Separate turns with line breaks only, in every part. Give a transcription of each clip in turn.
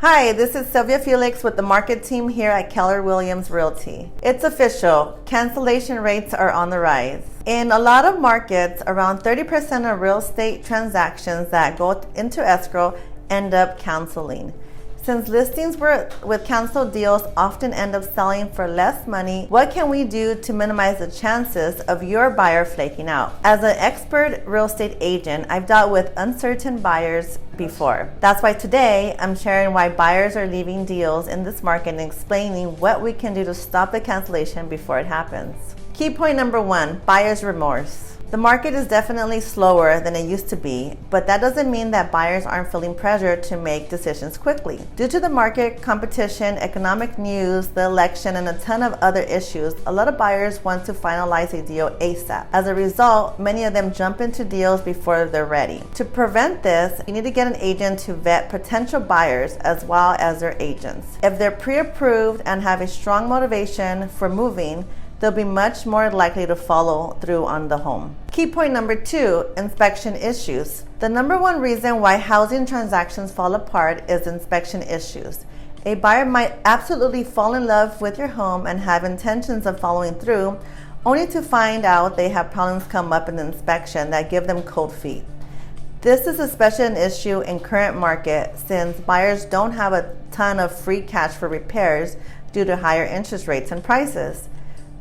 Hi, this is Sylvia Felix with the market team here at Keller Williams Realty. It's official, cancellation rates are on the rise. In a lot of markets, around 30% of real estate transactions that go into escrow end up canceling. Since listings with canceled deals often end up selling for less money, what can we do to minimize the chances of your buyer flaking out? As an expert real estate agent, I've dealt with uncertain buyers before. That's why today I'm sharing why buyers are leaving deals in this market and explaining what we can do to stop the cancellation before it happens. Key point number 1, buyer's remorse. The market is definitely slower than it used to be, but that doesn't mean that buyers aren't feeling pressure to make decisions quickly. Due to the market competition, economic news, the election, and a ton of other issues, a lot of buyers want to finalize a deal ASAP. As a result, many of them jump into deals before they're ready. To prevent this, you need to get an agent to vet potential buyers as well as their agents. If they're pre-approved and have a strong motivation for moving, they'll be much more likely to follow through on the home. Key point number 2, inspection issues. The number one reason why housing transactions fall apart is inspection issues. A buyer might absolutely fall in love with your home and have intentions of following through, only to find out they have problems come up in the inspection that give them cold feet. This is especially an issue in current market since buyers don't have a ton of free cash for repairs due to higher interest rates and prices.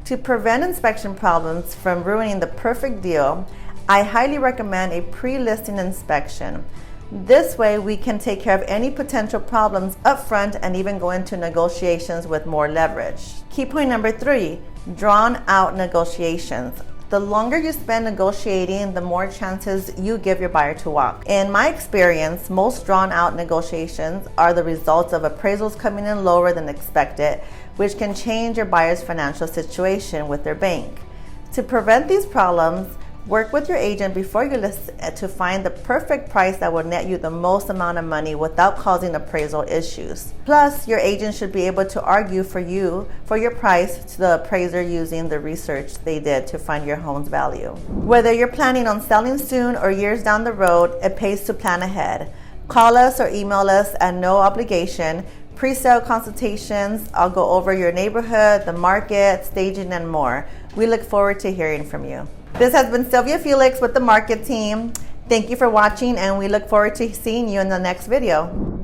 To prevent inspection problems from ruining the perfect deal, I highly recommend a pre-listing inspection. This way we can take care of any potential problems up front and even go into negotiations with more leverage. Key point number 3, drawn out negotiations. The longer you spend negotiating, the more chances you give your buyer to walk. In my experience, most drawn out negotiations are the results of appraisals coming in lower than expected, which can change your buyer's financial situation with their bank. To prevent these problems, work with your agent before you list to find the perfect price that will net you the most amount of money without causing appraisal issues. Plus, your agent should be able to argue for your price to the appraiser using the research they did to find your home's value. Whether you're planning on selling soon or years down the road, it pays to plan ahead. Call us or email us at no obligation. Pre-sale consultations, I'll go over your neighborhood, the market, staging, and more. We look forward to hearing from you. This has been Sylvia Felix with the market team. Thank you for watching, and we look forward to seeing you in the next video.